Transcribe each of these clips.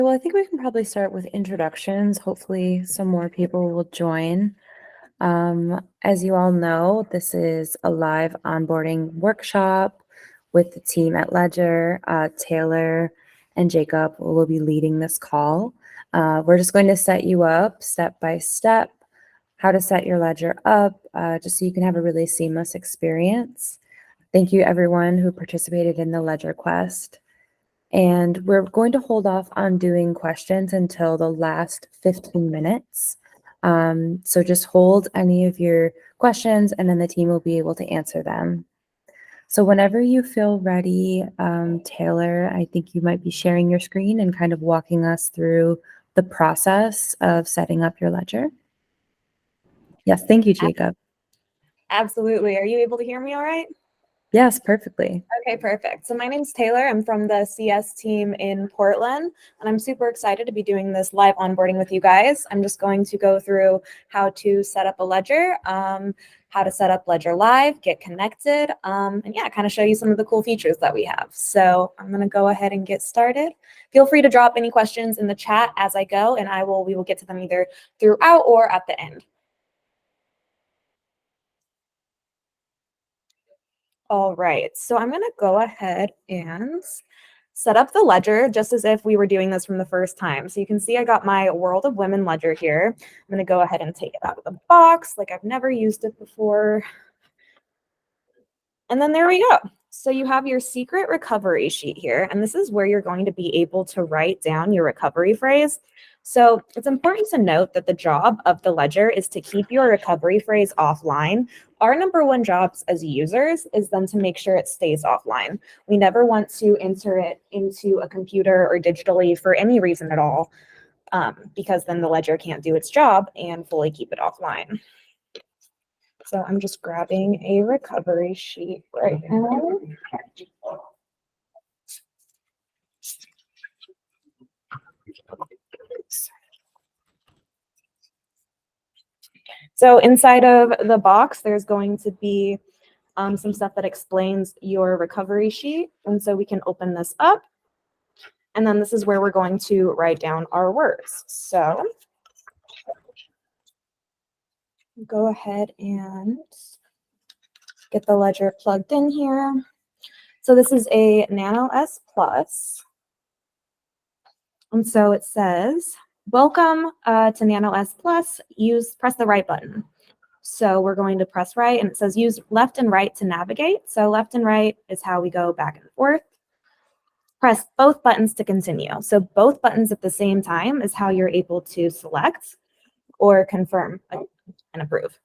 Well, I think we can probably start with introductions. Hopefully, some more people will join. As you all know, this is a live onboarding workshop with the team at Ledger. Taylor and Jacob will be leading this call. We're just going to set you up step by step, how to set your Ledger up, just so you can have a really seamless experience. Thank you, everyone who participated in the Ledger Quest. And we're going to hold off on doing questions until the last 15 minutes. So just hold any of your questions and then the team will be able to answer them. So whenever you feel ready, Taylor, I think you might be sharing your screen and kind of walking us through the process of setting up your ledger. Yes, thank you, Jacob. Absolutely. Are you able to hear me all right? Yes, perfectly. Okay, perfect. So my name's Taylor. I'm from the CS team in Portland, and I'm super excited to be doing this live onboarding with you guys. I'm just going to go through how to set up a ledger, how to set up Ledger Live, get connected, and yeah, kind of show you some of the cool features that we have. So I'm going to go ahead and get started. Feel free to drop any questions in the chat as I go, and we will get to them either throughout or at the end. All right, so I'm going to go ahead and set up the ledger just as if we were doing this from the first time. So you can see I got my World of Women ledger here. I'm going to go ahead and take it out of the box like I've never used it before. And then there we go. So you have your secret recovery sheet here, and this is where you're going to be able to write down your recovery phrase. So it's important to note that the job of the ledger is to keep your recovery phrase offline. Our number one jobs as users is then to make sure it stays offline. We never want to enter it into a computer or digitally for any reason at all, because then the ledger can't do its job and fully keep it offline. So I'm just grabbing a recovery sheet right now. So inside of the box, there's going to be some stuff that explains your recovery sheet. And so we can open this up. And then this is where we're going to write down our words. So go ahead and get the ledger plugged in here. So this is a Nano S Plus. And so it says, welcome to Nano S Plus. Press the right button. So we're going to press right, and it says use left and right to navigate. So left and right is how we go back and forth. Press both buttons to continue. So both buttons at the same time is how you're able to select or confirm and approve.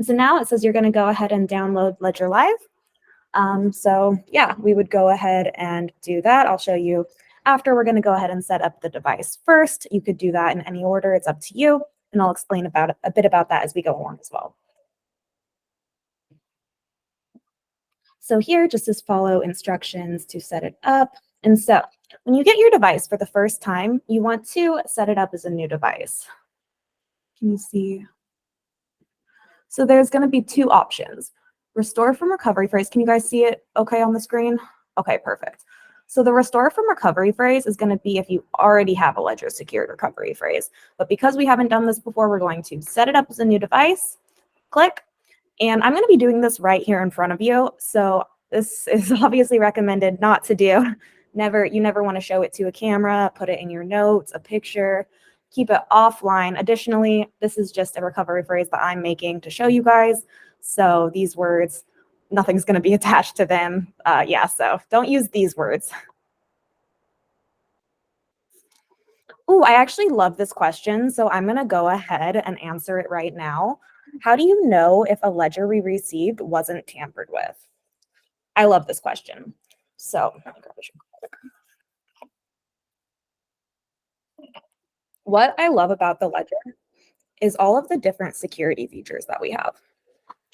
So now it says you're going to go ahead and download Ledger Live. So yeah, we would go ahead and do that. I'll show you after. We're going to go ahead and set up the device first. You could do that in any order. It's up to you. And I'll explain a bit about that as we go along as well. So here, just as follow instructions to set it up. And so when you get your device for the first time, you want to set it up as a new device. Can you see? So there's going to be two options. Restore from recovery phrase. Can you guys see it okay on the screen? Okay, perfect. So the restore from recovery phrase is going to be if you already have a Ledger secured recovery phrase. But because we haven't done this before, we're going to set it up as a new device, click, and I'm going to be doing this right here in front of you. So this is obviously recommended not to do. You never want to show it to a camera, put it in your notes, a picture, keep it offline. Additionally, this is just a recovery phrase that I'm making to show you guys. So these words, nothing's going to be attached to them. Yeah, so don't use these words. Oh, I actually love this question. So I'm going to go ahead and answer it right now. How do you know if a ledger we received wasn't tampered with? I love this question. So what I love about the ledger is all of the different security features that we have.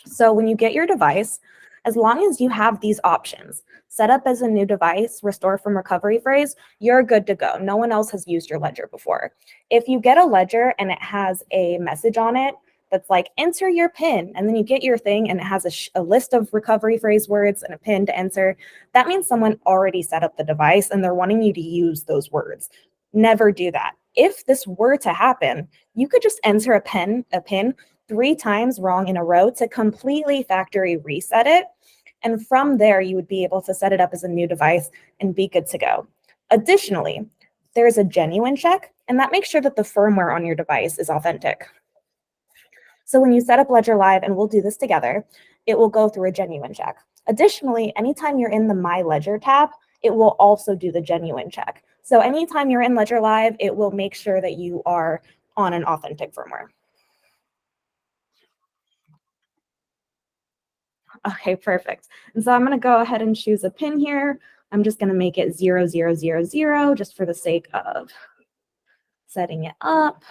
So when you get your device, as long as you have these options, set up as a new device, restore from recovery phrase, you're good to go. No one else has used your ledger before. If you get a ledger and it has a message on it that's like, enter your PIN, and then you get your thing and it has a list of recovery phrase words and a PIN to enter, that means someone already set up the device and they're wanting you to use those words. Never do that. If this were to happen, you could just enter a PIN 3 times wrong in a row to completely factory reset it. And from there, you would be able to set it up as a new device and be good to go. Additionally, there's a genuine check, and that makes sure that the firmware on your device is authentic. So when you set up Ledger Live, and we'll do this together, it will go through a genuine check. Additionally, anytime you're in the My Ledger tab, it will also do the genuine check. So anytime you're in Ledger Live, it will make sure that you are on an authentic firmware. Okay, perfect. And so I'm going to go ahead and choose a pin here. I'm just going to make it 0000 just for the sake of setting it up.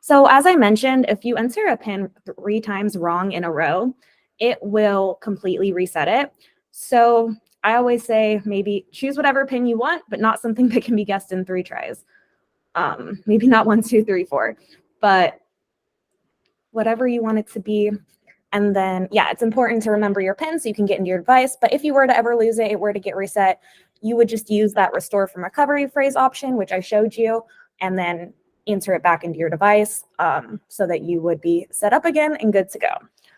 So as I mentioned, if you enter a pin 3 times wrong in a row, it will completely reset it. So I always say maybe choose whatever pin you want, but not something that can be guessed in 3 tries. Maybe not 1, 2, 3, 4, but whatever you want it to be. And then, yeah, it's important to remember your PIN so you can get into your device. But if you were to ever lose it, it were to get reset, you would just use that restore from recovery phrase option, which I showed you, and then enter it back into your device so that you would be set up again and good to go.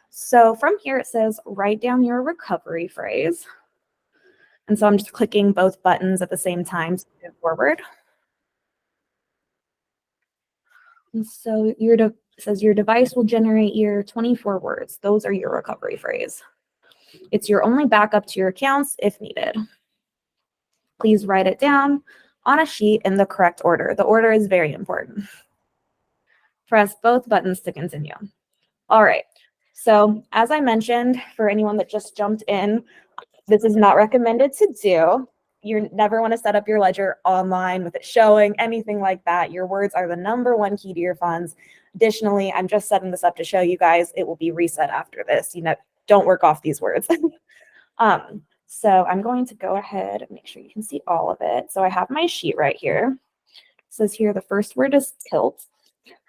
So from here, it says write down your recovery phrase. And so I'm just clicking both buttons at the same time to move forward. And so it says your device will generate your 24 words. Those are your recovery phrase. It's your only backup to your accounts if needed. Please write it down on a sheet in the correct order. The order is very important. Press both buttons to continue. All right. So as I mentioned, for anyone that just jumped in, this is not recommended to do. You never want to set up your ledger online with it showing, anything like that. Your words are the #1 key to your funds. Additionally, I'm just setting this up to show you guys it will be reset after this. Don't work off these words. So I'm going to go ahead and make sure you can see all of it. So I have my sheet right here. It says here the first word is tilt.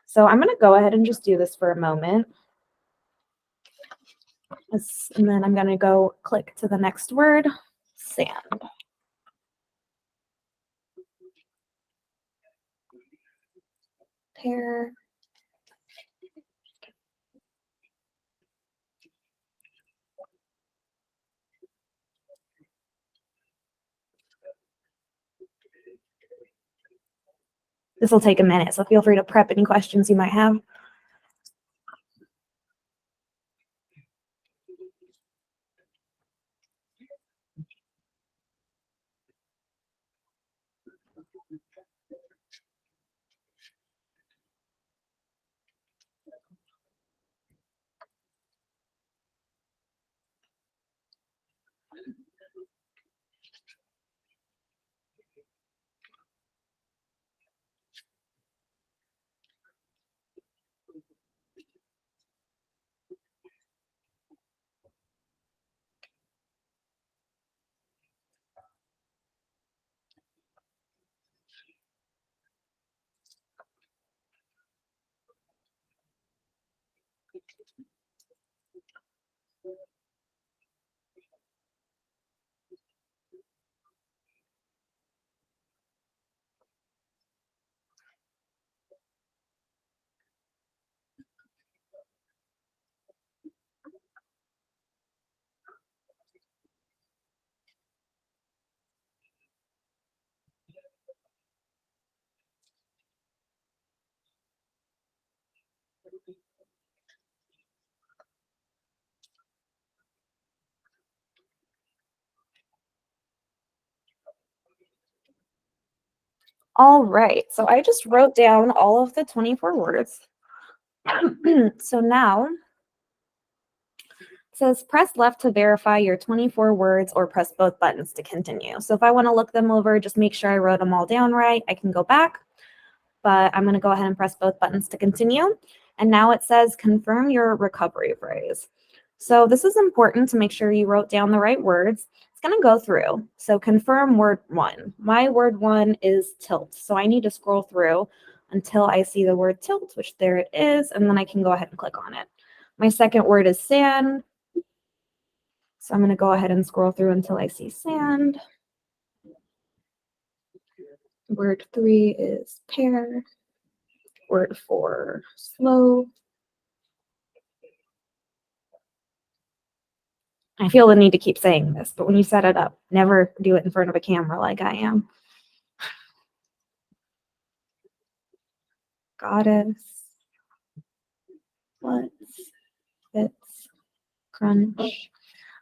So I'm going to go ahead and just do this for a moment. And then I'm going to go click to the next word, sand. Pair. This will take a minute, so feel free to prep any questions you might have. All right, so I just wrote down all of the 24 words. So now it says press left to verify your 24 words or press both buttons to continue. So if I want to look them over, just make sure I wrote them all down right. I can go back, but I'm going to go ahead and press both buttons to continue. And now it says confirm your recovery phrase. So this is important to make sure you wrote down the right words. It's going to go through. So confirm word 1. My word 1 is tilt. So I need to scroll through until I see the word tilt, which there it is, and then I can go ahead and click on it. My second word is sand. So I'm going to go ahead and scroll through until I see sand. Word 3 is pear. Word 4, slow. I feel the need to keep saying this, but when you set it up, never do it in front of a camera like I am. Goddess. What? Fits. Crunch.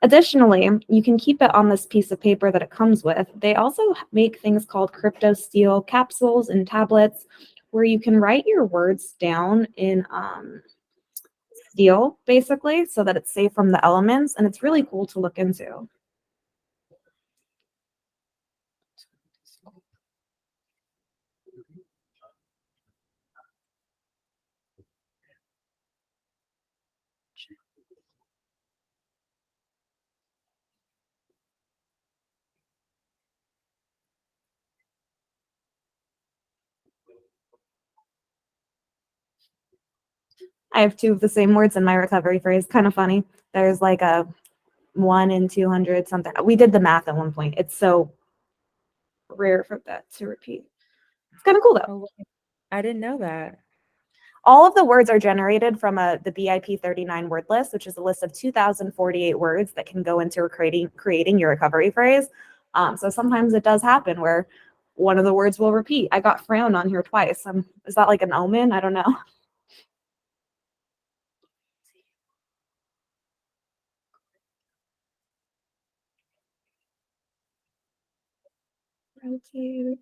Additionally, you can keep it on this piece of paper that it comes with. They also make things called crypto steel capsules and tablets where you can write your words down in steel, basically, so that it's safe from the elements, and it's really cool to look into. I have 2 of the same words in my recovery phrase. Kind of funny. There's like a 1 in 200 something. We did the math at one point. It's so rare for that to repeat. It's kind of cool though. Oh, I didn't know that. All of the words are generated from the BIP 39 word list, which is a list of 2,048 words that can go into creating your recovery phrase. So sometimes it does happen where one of the words will repeat. I got frown on here twice. Is that like an omen? I don't know. Rotate,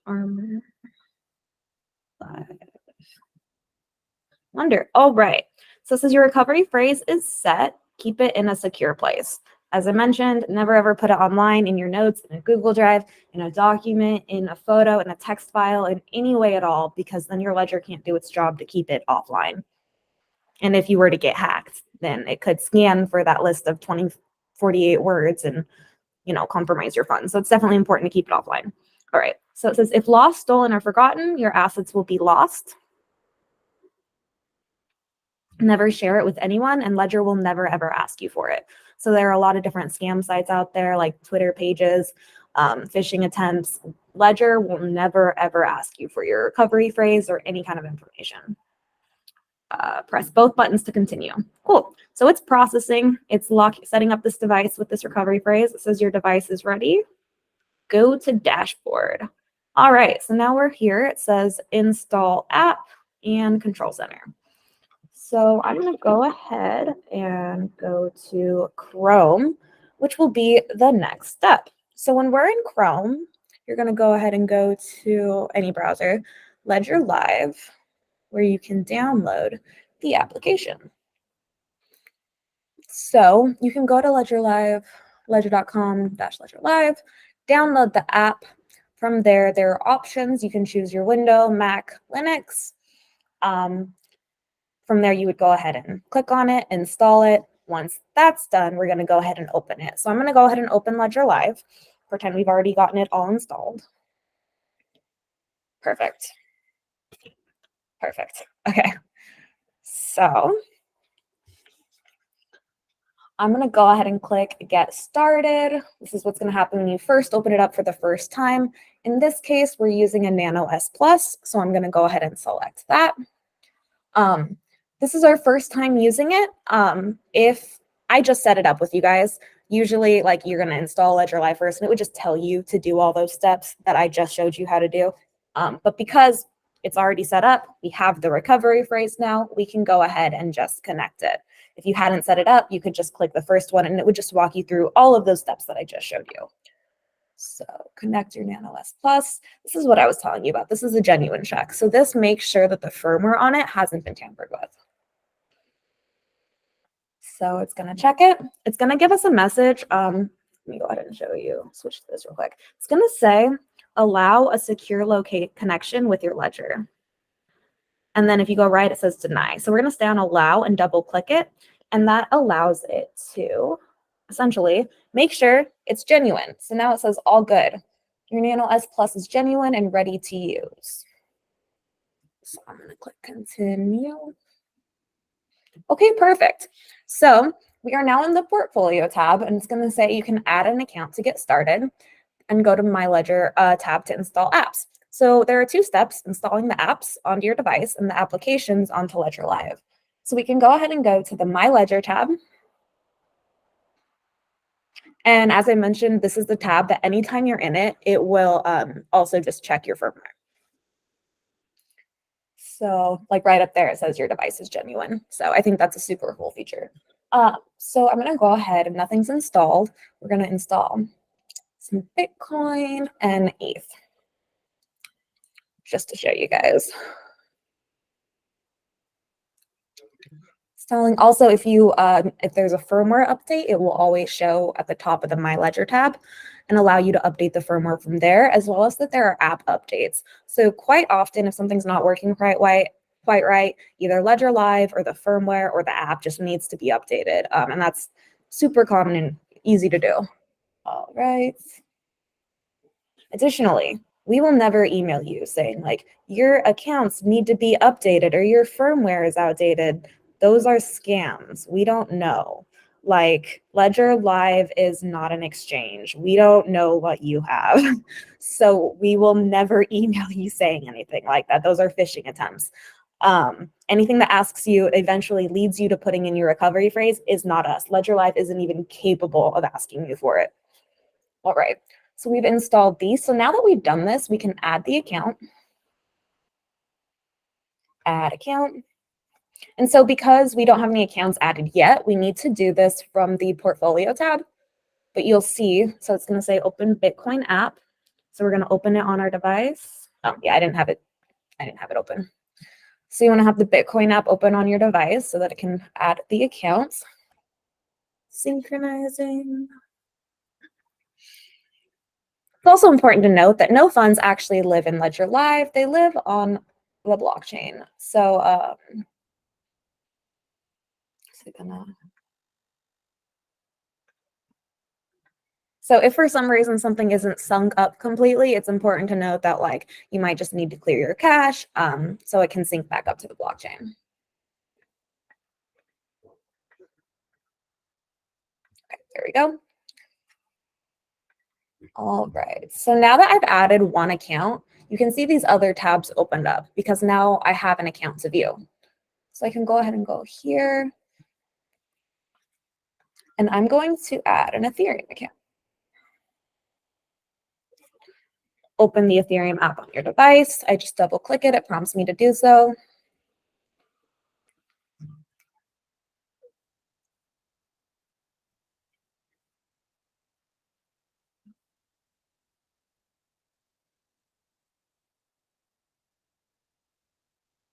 armor, 5. Wonder. All right. So it says your recovery phrase is set. Keep it in a secure place. As I mentioned, never ever put it online in your notes, in a Google Drive, in a document, in a photo, in a text file, in any way at all, because then your ledger can't do its job to keep it offline. And if you were to get hacked, then it could scan for that list of 48 words and, compromise your funds. So it's definitely important to keep it offline. All right. So it says if lost, stolen, or forgotten, your assets will be lost. Never share it with anyone, and Ledger will never ever ask you for it. So there are a lot of different scam sites out there, like Twitter pages, phishing attempts. Ledger will never ever ask you for your recovery phrase or any kind of information. Press both buttons to continue. Cool. So it's processing. It's setting up this device with this recovery phrase. It says your device is ready. Go to dashboard. All right. So now we're here. It says install app and control center. So I'm going to go ahead and go to Chrome, which will be the next step. So when we're in Chrome, you're going to go ahead and go to any browser, Ledger Live, where you can download the application. So you can go to Ledger Live, ledger.com/Ledger Live, download the app. From there, there are options. You can choose your Windows, Mac, Linux. From there, you would go ahead and click on it, install it. Once that's done, we're going to go ahead and open it. So I'm going to go ahead and open Ledger Live. Pretend we've already gotten it all installed. Perfect. Perfect. Okay. So I'm going to go ahead and click Get Started. This is what's going to happen when you first open it up for the first time. In this case, we're using a Nano S Plus, so I'm going to go ahead and select that. This is our first time using it. If I just set it up with you guys, usually like you're going to install Ledger Live first, and it would just tell you to do all those steps that I just showed you how to do. But because it's already set up, we have the recovery phrase now, we can go ahead and just connect it. If you hadn't set it up, you could just click the first one and it would just walk you through all of those steps that I just showed you. So connect your Nano S Plus. This is what I was telling you about. This is a genuine check. So this makes sure that the firmware on it hasn't been tampered with. So it's going to check it. It's going to give us a message. Let me go ahead and show you. Switch to this real quick. It's going to say, allow a secure locate connection with your ledger. And then if you go right, it says deny. So we're going to stay on allow and double click it. And that allows it to essentially make sure it's genuine. So now it says all good. Your Nano S Plus is genuine and ready to use. So I'm going to click continue. Okay, perfect. So we are now in the portfolio tab, and it's going to say you can add an account to get started and go to My Ledger tab to install apps. So there are 2 steps: installing the apps onto your device and the applications onto Ledger Live. So we can go ahead and go to the My Ledger tab. And as I mentioned, this is the tab that anytime you're in it, it will also just check your firmware. So like right up there, it says your device is genuine. So I think that's a super cool feature. So I'm going to go ahead, and nothing's installed. We're going to install some Bitcoin and ETH just to show you guys. Installing. Also, if there's a firmware update, it will always show at the top of the My Ledger tab and allow you to update the firmware from there, as well as that there are app updates. So quite often, if something's not working quite right, either Ledger Live or the firmware or the app just needs to be updated. And that's super common and easy to do. All right. Additionally, we will never email you saying like your accounts need to be updated or your firmware is outdated. Those are scams. We don't know. Like Ledger Live is not an exchange. We don't know what you have. So we will never email you saying anything like that. Those are phishing attempts. Anything that asks you eventually leads you to putting in your recovery phrase is not us. Ledger Live isn't even capable of asking you for it. All right. So we've installed these. So now that we've done this, we can add the account. Add account. And so because we don't have any accounts added yet, we need to do this from the portfolio tab. But you'll see, so it's going to say open Bitcoin app. So we're going to open it on our device. Oh, yeah, I didn't have it open. So you want to have the Bitcoin app open on your device so that it can add the accounts. Synchronizing. It's also important to note that no funds actually live in Ledger Live. They live on the blockchain. So, so if for some reason something isn't sunk up completely, it's important to note that like you might just need to clear your cache so it can sync back up to the blockchain. Okay, there we go. All right, so now that I've added one account, you can see these other tabs opened up because now I have an account to view. So I can go ahead and go here. And I'm going to add an Ethereum account. Open the Ethereum app on your device. I just double click it. It prompts me to do so.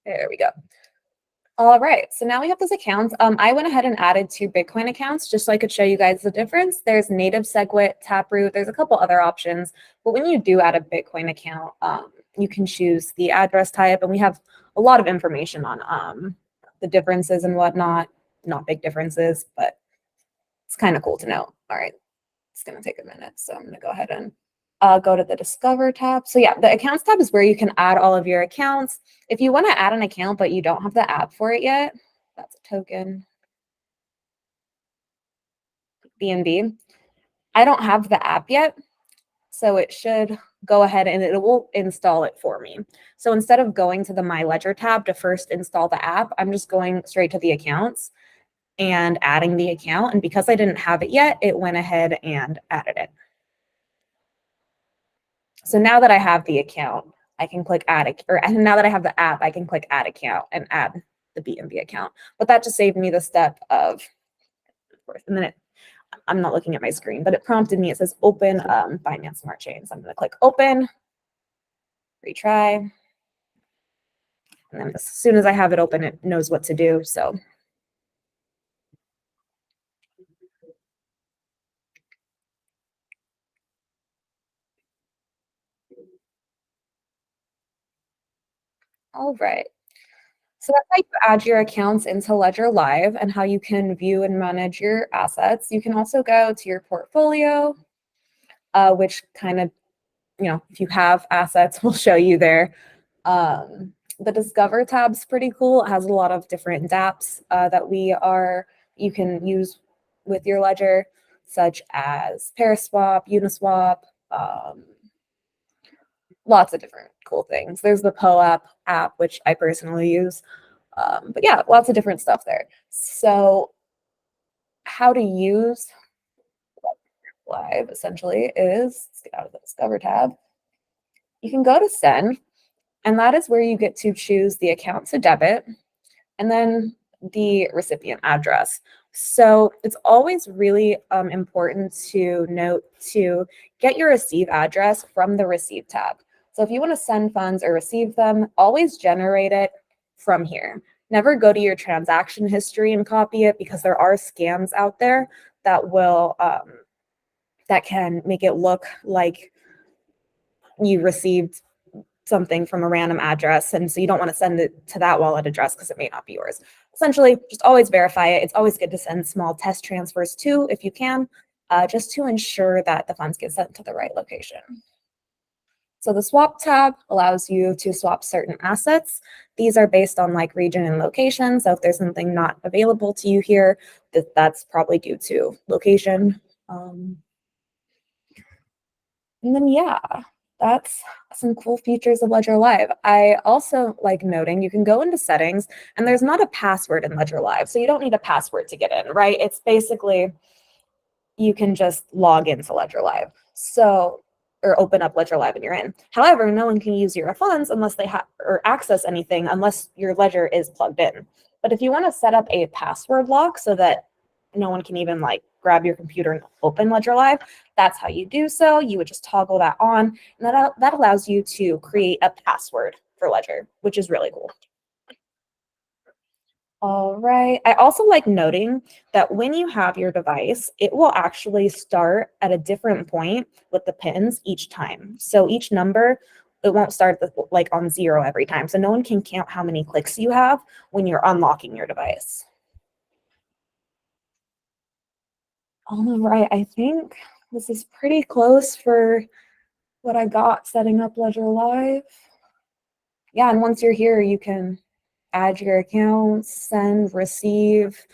There we go. All right, so now we have this account. I went ahead and added 2 Bitcoin accounts just so I could show you guys the difference. There's native SegWit, Taproot. There's a couple other options. But when you do add a Bitcoin account, you can choose the address type. And we have a lot of information on the differences and whatnot. Not big differences, but it's kind of cool to know. All right, it's going to take a minute. So I'm going to go ahead and go to the Discover tab. So yeah, the Accounts tab is where you can add all of your accounts. If you want to add an account, but you don't have the app for it yet, that's a token. BNB. I don't have the app yet, so it should go ahead and it will install it for me. So instead of going to the My Ledger tab to first install the app, I'm just going straight to the accounts and adding the account. And because I didn't have it yet, it went ahead and added it. So now that I have the account, I can click add, or now that I have the app, I can click add account and add the BNB account. But that just saved me the step of course, and then I'm not looking at my screen, but it prompted me. It says open Binance Smart Chain. So I'm going to click open, retry. And then as soon as I have it open, it knows what to do. So all right. So that's how you add your accounts into Ledger Live and how you can view and manage your assets. You can also go to your portfolio, which kind of, if you have assets, will show you there. The Discover tab's pretty cool. It has a lot of different dApps that you can use with your ledger, such as Paraswap, Uniswap, um, lots of different cool things. There's the app, which I personally use. But yeah, lots of different stuff there. So how to use Live essentially is, let's get out of the Discover tab. You can go to Send, and that is where you get to choose the account to debit and then the recipient address. So it's always really important to note to get your receive address from the receive tab. So if you want to send funds or receive them, always generate it from here. Never go to your transaction history and copy it, because there are scams out there that will that can make it look like you received something from a random address. And so you don't want to send it to that wallet address because it may not be yours. Essentially, just always verify it. It's always good to send small test transfers too, if you can, just to ensure that the funds get sent to the right location. So the swap tab allows you to swap certain assets. These are based on like region and location. So if there's something not available to you here, that's probably due to location. And then, yeah, that's some cool features of Ledger Live. I also like noting you can go into settings and there's not a password in Ledger Live. So you don't need a password to get in, right? It's basically, you can just log into Ledger Live. So, or open up Ledger Live and you're in. However, no one can use your funds unless they have or access anything unless your ledger is plugged in. But if you want to set up a password lock so that no one can even like grab your computer and open Ledger Live, that's how you do so. You would just toggle that on, and that allows you to create a password for Ledger, which is really cool. All right. I also like noting that when you have your device, it will actually start at a different point with the pins each time. So each number, it won't start like on 0 every time. So no one can count how many clicks you have when you're unlocking your device. All right. I think this is pretty close for what I got setting up Ledger Live. Yeah, and once you're here, you can add your accounts, send, receive.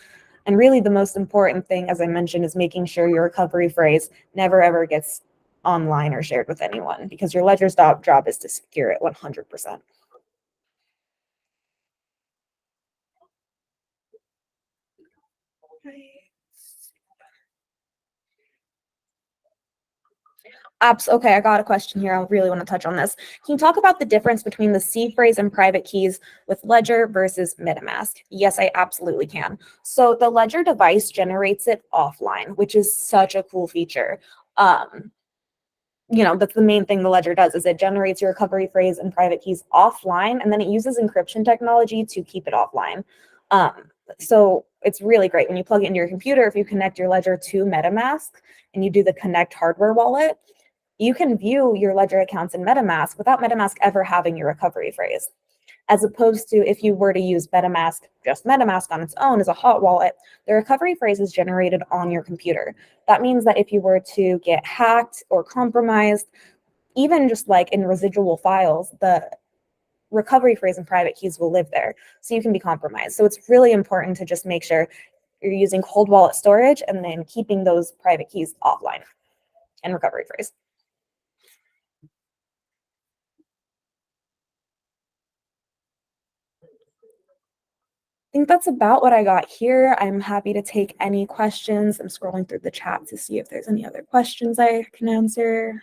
And really the most important thing, as I mentioned, is making sure your recovery phrase never ever gets online or shared with anyone, because your Ledger's job is to secure it 100%. Apps. Okay, I got a question here. I really want to touch on this. Can you talk about the difference between the seed phrase and private keys with Ledger versus MetaMask? Yes, I absolutely can. So the Ledger device generates it offline, which is such a cool feature. That's the main thing the Ledger does, is it generates your recovery phrase and private keys offline, and then it uses encryption technology to keep it offline. So it's really great when you plug it into your computer. If you connect your Ledger to MetaMask and you do the connect hardware wallet, you can view your Ledger accounts in MetaMask without MetaMask ever having your recovery phrase. As opposed to if you were to use MetaMask, just MetaMask on its own as a hot wallet, the recovery phrase is generated on your computer. That means that if you were to get hacked or compromised, even just like in residual files, the recovery phrase and private keys will live there. So you can be compromised. So it's really important to just make sure you're using cold wallet storage and then keeping those private keys offline and recovery phrase. I think that's about what I got here. I'm happy to take any questions. I'm scrolling through the chat to see if there's any other questions I can answer.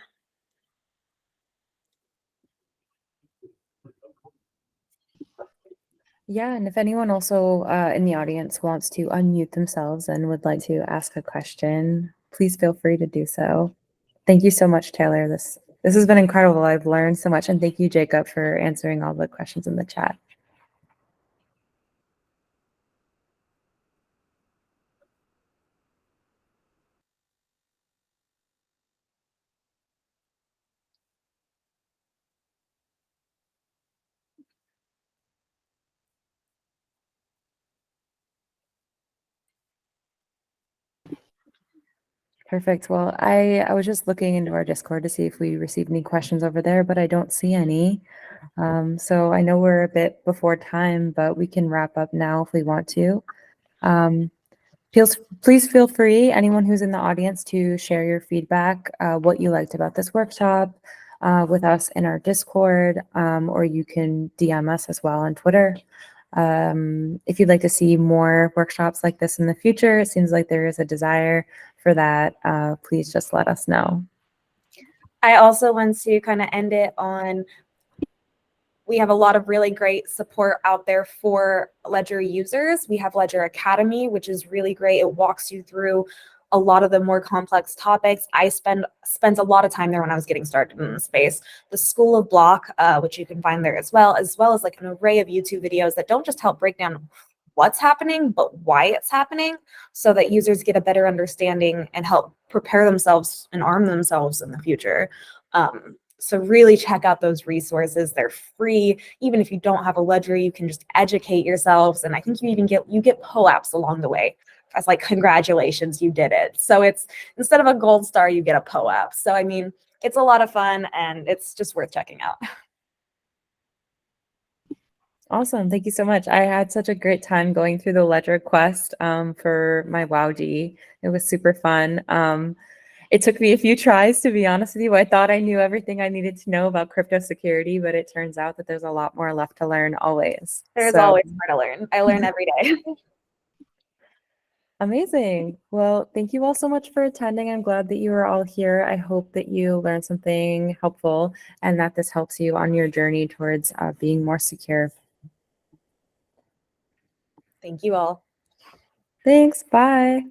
Yeah, and if anyone also in the audience wants to unmute themselves and would like to ask a question, please feel free to do so. Thank you so much, Taylor. This has been incredible. I've learned so much, and thank you, Jacob, for answering all the questions in the chat. Perfect. Well, I was just looking into our Discord to see if we received any questions over there, but I don't see any. So I know we're a bit before time, but we can wrap up now if we want to. Please feel free, anyone who's in the audience, to share your feedback, what you liked about this workshop with us in our Discord, or you can DM us as well on Twitter. If you'd like to see more workshops like this in the future, it seems like there is a desire for that. Please just let us know. I also want to kind of end it on, we have a lot of really great support out there for Ledger users. We have Ledger Academy, which is really great. It walks you through a lot of the more complex topics. I spent a lot of time there when I was getting started in the space. The School of Block, which you can find there as well as like an array of YouTube videos that don't just help break down what's happening, but why it's happening, so that users get a better understanding and help prepare themselves and arm themselves in the future. So really check out those resources. They're free. Even if you don't have a Ledger, you can just educate yourselves. And I think you even get POAPs along the way. That's like, congratulations, you did it. So it's, instead of a gold star, you get a POAP. So I mean, it's a lot of fun and it's just worth checking out. Awesome. Thank you so much. I had such a great time going through the Ledger quest for my WoW-D. It was super fun. It took me a few tries, to be honest with you. I thought I knew everything I needed to know about crypto security, but it turns out that there's a lot more left to learn always. There's always more to learn. I learn every day. Amazing. Well, thank you all so much for attending. I'm glad that you are all here. I hope that you learned something helpful and that this helps you on your journey towards being more secure. Thank you all. Thanks. Bye.